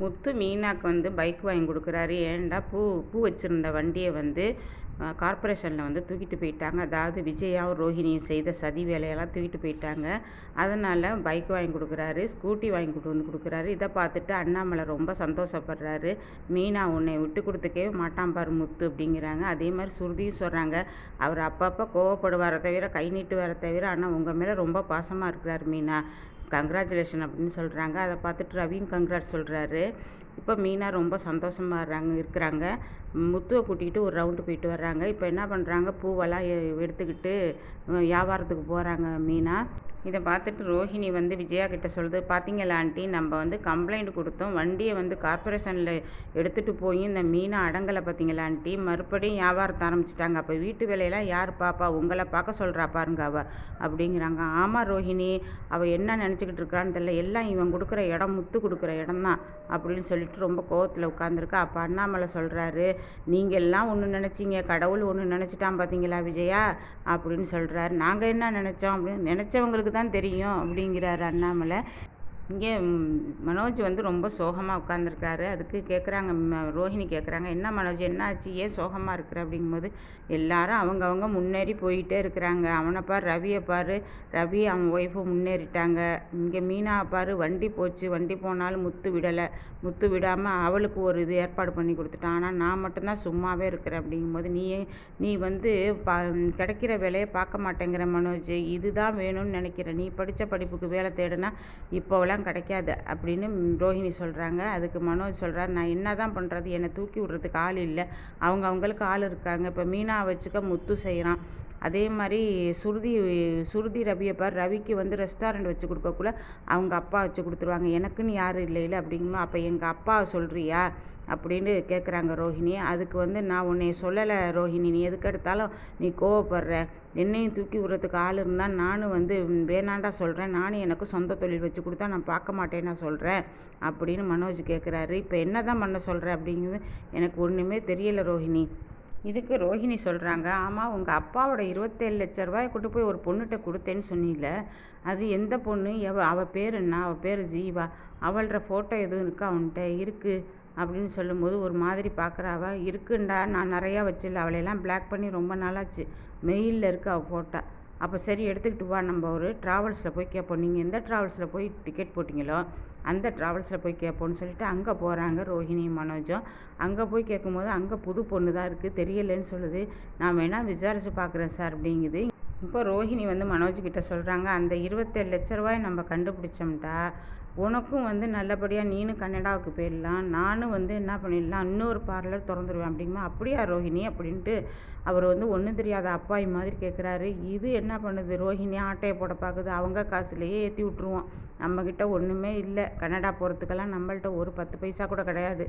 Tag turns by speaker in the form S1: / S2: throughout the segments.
S1: முத்து மீனாக்கு வந்து பைக் வாங்கி கொடுக்குறாரு. ஏன்டா பூ பூ வச்சுருந்த வண்டியை வந்து கார்ப்பரேஷனில் வந்து தூக்கிட்டு போயிட்டாங்க. அதாவது விஜயாவும் ரோஹிணியும் செய்த சதி வேலையெல்லாம் தூக்கிட்டு போயிட்டாங்க. அதனால் பைக் வாங்கி கொடுக்குறாரு, ஸ்கூட்டி வாங்கி கொண்டு வந்து கொடுக்குறாரு. இதை பார்த்துட்டு அண்ணாமலை ரொம்ப சந்தோஷப்படுறாரு. மீனா உன்னை விட்டு கொடுத்துக்கவே மாட்டான் பாரு முத்து அப்படிங்கிறாங்க. அதே மாதிரி சுருதியும் சொல்கிறாங்க, அவர் அப்பப்போ கோவப்படுவாரை தவிர கை நீட்டுவாரை தவிர, ஆனால் உங்கள் மேலே ரொம்ப பாசமாக இருக்கிறார் மீனா, கங்க்ராச்சுலேஷன் அப்படின்னு சொல்கிறாங்க. அதை பார்த்துட்டு ரவியும் கங்க்ராட் சொல்கிறாரு. இப்போ மீனா ரொம்ப சந்தோஷமாக இருக்கிறாங்க. முத்துவை கூட்டிகிட்டு ஒரு ரவுண்டு போயிட்டு வர்றாங்க. இப்போ என்ன பண்ணுறாங்க, பூவெல்லாம் எடுத்துக்கிட்டு வியாபாரத்துக்கு போகிறாங்க மீனா. இதை பார்த்துட்டு ரோஹிணி வந்து விஜயா கிட்ட சொல்லுது, பார்த்தீங்களா ஆண்டி, நம்ம வந்து கம்ப்ளைண்ட் கொடுத்தோம், வண்டியை வந்து கார்ப்பரேஷனில் எடுத்துகிட்டு போய் இந்த மீனை அடங்கலை பார்த்தீங்களா ஆண்டி, மறுபடியும் வியாபாரத்தை ஆரம்பிச்சிட்டாங்க. அப்போ வீட்டு வேலையெல்லாம் யார் பாப்பா, உங்களை பார்க்க சொல்கிறா பாருங்க அவள் அப்படிங்கிறாங்க. ஆமாம் ரோஹிணி, அவள் என்ன நினச்சிக்கிட்டு இருக்கான்னு தெரியல, எல்லாம் இவன் கொடுக்குற இடம், முத்து கொடுக்குற இடம் தான் அப்படின்னு சொல்லிட்டு ரொம்ப கோவத்தில் உட்காந்துருக்கா. அப்போ அண்ணாமலை சொல்கிறாரு, நீங்கள் எல்லாம் ஒன்று நினச்சிங்க, கடவுள் ஒன்று நினச்சிட்டான் பார்த்தீங்களா விஜயா அப்படின்னு சொல்கிறாரு. நாங்கள் என்ன நினச்சோம் அப்படின்னு நினச்சவங்களுக்கு தான் தெரியும் அப்படிங்கிறாரு அண்ணாமலை. இங்கே மனோஜ் வந்து ரொம்ப சோகமாக உட்காந்துருக்காரு. அதுக்கு கேட்குறாங்க, ரோஹிணி கேட்குறாங்க, என்ன மனோஜ் என்ன ஆச்சு, ஏன் சோகமாக இருக்கிற அப்படிங்கும்போது, எல்லாரும் அவங்கவுங்க முன்னேறி போயிட்டே இருக்கிறாங்க. அவனை பார், ரவியை பார், ரவி அவன் ஒய்ஃபு முன்னேறிட்டாங்க. இங்கே மீனாவை பார், வண்டி போச்சு, வண்டி போனாலும் முத்து விடலை, முத்து விடாமல் அவளுக்கு ஒரு இது ஏற்பாடு பண்ணி கொடுத்துட்டான். ஆனால் நான் மட்டும்தான் சும்மாவே இருக்கிறேன் அப்படிங்கும்போது, நீ வந்து கிடைக்கிற வேலையை பார்க்க மாட்டேங்கிற மனோஜ், இதுதான் வேணும்னு நினைக்கிறேன், நீ படித்த படிப்புக்கு வேலை தேடுனா இப்போவெல்லாம் கிடைக்காது அப்படின்னு ரோஹிணி சொல்கிறாங்க. அதுக்கு மனோஜ் சொல்கிறார், நான் என்ன தான் பண்ணுறது, என்னை தூக்கி விடுறதுக்கு ஆள் இல்லை, அவங்களுக்கு ஆள் இருக்காங்க. இப்போ மீனா வச்சுக்க முத்து செய்கிறான். அதே மாதிரி சுருதி ரவியை பார், ரவிக்கு வந்து ரெஸ்டாரண்ட் வச்சு கொடுக்கக்குள்ள அவங்க அப்பா வச்சு கொடுத்துருவாங்க, எனக்குன்னு யாரும் இல்லை அப்படிங்குமா, அப்போ எங்கள் அப்பாவை சொல்கிறியா அப்படின்னு கேட்குறாங்க ரோஹிணி. அதுக்கு வந்து நான் உன்னை சொல்லலை ரோஹிணி, நீ எதுக்கு எடுத்தாலும் நீ கோவப்படுற, என்னையும் தூக்கி விடுறதுக்கு ஆள் இருந்தால் நானும் வந்து வேணாண்டா சொல்கிறேன், நானும் எனக்கு சொந்த தொழில் வச்சு கொடுத்தா நான் பார்க்க மாட்டேன்னா சொல்கிறேன் அப்படின்னு மனோஜ் கேட்குறாரு. இப்போ என்ன தான் பண்ண சொல்கிற அப்படிங்கிறது எனக்கு ஒன்றுமே தெரியலை ரோஹிணி. இதுக்கு ரோஹிணி சொல்கிறாங்க, ஆமாம் உங்கள் அப்பாவோட 27 லட்ச ரூபாயை கொண்டு போய் ஒரு பொண்ணுகிட்ட கொடுத்தேன்னு சொன்னீல, அது எந்த பொண்ணு, அவள் பேர் என்ன, அவள் பேர் ஜீவா, அவளோட ஃபோட்டோ எதுவும் இருக்கா அவன்கிட்ட, இருக்குது அப்படின்னு சொல்லும்போது ஒரு மாதிரி பார்க்குறாவ. இருக்குண்டா, நான் நிறையா வச்சில்ல, அவளையெல்லாம் பிளாக் பண்ணி ரொம்ப நாளாச்சு, மெயிலில் இருக்குது அவள் ஃபோட்டோ. அப்போ சரி எடுத்துக்கிட்டு வா, நம்ம ஒரு ட்ராவல்ஸில் போய் கேட்போம், நீங்கள் எந்த ட்ராவல்ஸில் போய் டிக்கெட் போட்டிங்களோ அந்த ட்ராவல்ஸில் போய் கேட்போன்னு சொல்லிட்டு அங்கே போகிறாங்க ரோஹிணியும் மனோஜும். அங்கே போய் கேட்கும்போது அங்கே புது பொண்ணு தான் இருக்குது, தெரியலைன்னு சொல்லுது. நான் வேணால் விசாரித்து பார்க்குறேன் சார் அப்படிங்குது. இப்போ ரோஹிணி வந்து மனோஜ்கிட்ட சொல்கிறாங்க, அந்த 27 லட்ச ரூபாயை நம்ம கண்டுபிடிச்சோம்டா, உனக்கும் வந்து நல்லபடியாக நீனும் கனடாவுக்கு போயிடலாம், நானும் வந்து என்ன பண்ணிடலாம், இன்னொரு பார்லர் திறந்துருவேன் அப்படிங்குமா. அப்படியா ரோஹிணி அப்படின்ட்டு அவர் வந்து ஒன்றும் தெரியாத அப்பாவி மாதிரி கேட்குறாரு. இது என்ன பண்ணுது, ரோஹிணி ஆட்டையை போட பார்க்குது, அவங்க காசுலேயே ஏற்றி விட்ருவோம், நம்மக்கிட்ட ஒன்றுமே இல்லை, கனடா போகிறதுக்கெல்லாம் நம்மள்ட்ட ஒரு 10 பைசா கூட கிடையாது,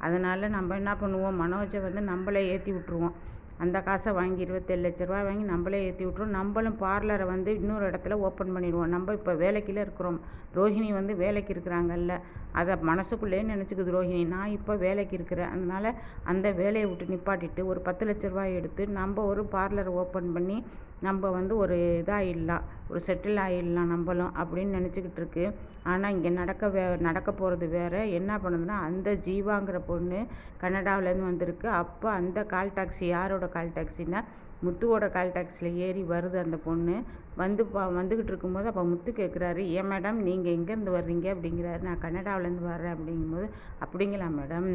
S1: அதனால் நம்ம என்ன பண்ணுவோம், மனோஜை வந்து நம்மளே ஏற்றி விட்ருவோம், அந்த காசை வாங்கி 27 லட்ச ரூபா வாங்கி நம்மளே ஏற்றி விட்ருவோம், நம்மளும் பார்லரை வந்து இன்னொரு இடத்துல ஓப்பன் பண்ணிடுவோம், நம்ம இப்போ வேலைக்குள்ளே இருக்கிறோம், ரோஹிணி வந்து வேலைக்கு இருக்கிறாங்கல்ல, அதை மனசுக்குள்ளேயே நினச்சிக்குது ரோஹிணி, நான் இப்போ வேலைக்கு இருக்கிறேன், அதனால் அந்த வேலையை விட்டு நிப்பாட்டிட்டு ஒரு 10 லட்ச ரூபாய் எடுத்து நம்ம ஒரு பார்லர் ஓப்பன் பண்ணி நம்ம வந்து ஒரு இதாகிடலாம், ஒரு செட்டில் ஆகிடலாம் நம்மளும் அப்படின்னு நினச்சிக்கிட்டு இருக்கு. ஆனால் இங்கே நடக்க போகிறது வேறு. என்ன பண்ணுதுன்னா, அந்த ஜீவாங்கிற பொண்ணு கனடாவிலேருந்து வந்திருக்கு. அப்போ அந்த கால் டாக்ஸி யாரோட கால் டாக்ஸின்னா முத்துவோட கால் டாக்ஸியில் ஏறி வருது அந்த பொண்ணு. வந்துக்கிட்டு இருக்கும்போது அப்போ முத்து கேட்குறாரு, ஏன் மேடம் நீங்கள் எங்கேருந்து வர்றீங்க அப்படிங்கிறாரு. நான் கனடாவிலேருந்து வர்றேன் அப்படிங்கும்போது, அப்படிங்களா மேடம்,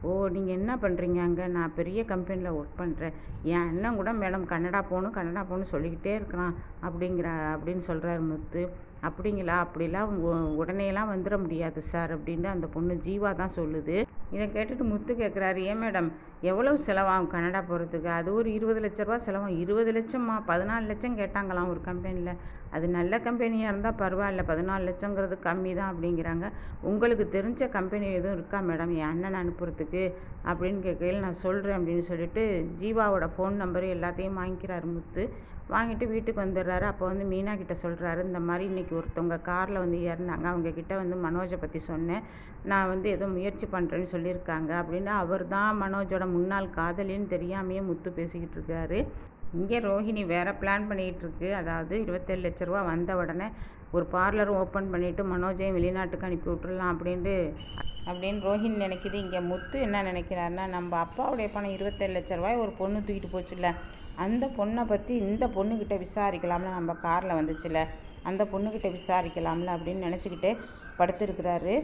S1: ஓ நீங்கள் என்ன பண்ணுறீங்க அங்கே, நான் பெரிய கம்பெனியில் ஒர்க் பண்ணுறேன், என் அண்ணன் கூட மேடம் கனடா போகணும் சொல்லிக்கிட்டே இருக்கிறான் அப்படின்னு சொல்கிறாரு முத்து. அப்படிங்களா, அப்படிலாம் உடனேலாம் வந்துட முடியாது சார் அப்படின்னு அந்த பொண்ணு ஜீவா தான் சொல்லுது. இதை கேட்டுட்டு முத்து கேட்குறாரு, ஏன் மேடம் எவ்வளவு செலவாகும் கனடா போகிறதுக்கு, அது ஒரு 20 லட்ச ரூபா செலவாகும். 20 லட்சமா, 14 லட்சம் கேட்டாங்களாம் ஒரு கம்பெனியில், அது நல்ல கம்பெனியாக இருந்தால் பரவாயில்ல, 14 லட்சங்கிறது கம்மி தான் அப்படிங்கிறாங்க. உங்களுக்கு தெரிஞ்ச கம்பெனி எதுவும் இருக்கா மேடம் என் அண்ணனை அனுப்புறதுக்கு அப்படின்னு கேட்கையில் நான் சொல்கிறேன் அப்படின்னு சொல்லிட்டு ஜீவாவோட ஃபோன் நம்பரு எல்லாத்தையும் வாங்கிக்கிறாரு முத்து. வாங்கிட்டு வீட்டுக்கு வந்துடுறாரு. அப்போ வந்து மீனா கிட்ட சொல்கிறாரு, இந்த மாதிரி இன்றைக்கி ஒருத்தவங்க காரில் வந்து ஏறினாங்க, அவங்கக்கிட்ட வந்து மனோஜை பற்றி சொன்னேன், நான் வந்து ஏதோ முயற்சி பண்ணுறேன்னு சொல்லியிருக்காங்க அப்படின்னு அவர் தான் மனோஜோட முன்னாள் காதலின்னு தெரியாமையே முத்து பேசிக்கிட்டு இருக்காரு. இங்கே ரோஹிணி வேறு பிளான் பண்ணிக்கிட்டு இருக்கு. அதாவது 27 லட்ச ரூபா வந்த உடனே ஒரு பார்லரும் ஓப்பன் பண்ணிவிட்டு மனோஜையும் வெளிநாட்டுக்கு அனுப்பி விட்டுடலாம் அப்படின்னு ரோஹிணி நினைக்கிது. இங்கே முத்து என்ன நினைக்கிறாருன்னா, நம்ம அப்பாவுடைய பணம் 27 லட்ச ரூபாய் ஒரு பொண்ணு தூக்கிட்டு போச்சுல்ல, அந்த பொண்ணை பற்றி இந்த பொண்ணுக்கிட்ட விசாரிக்கலாம்ல, நம்ம காரில் வந்துச்சுல்ல, அந்த பொண்ணுக்கிட்ட விசாரிக்கலாம்ல அப்படின்னு நினச்சிக்கிட்டே படுத்துருக்கிறாரு.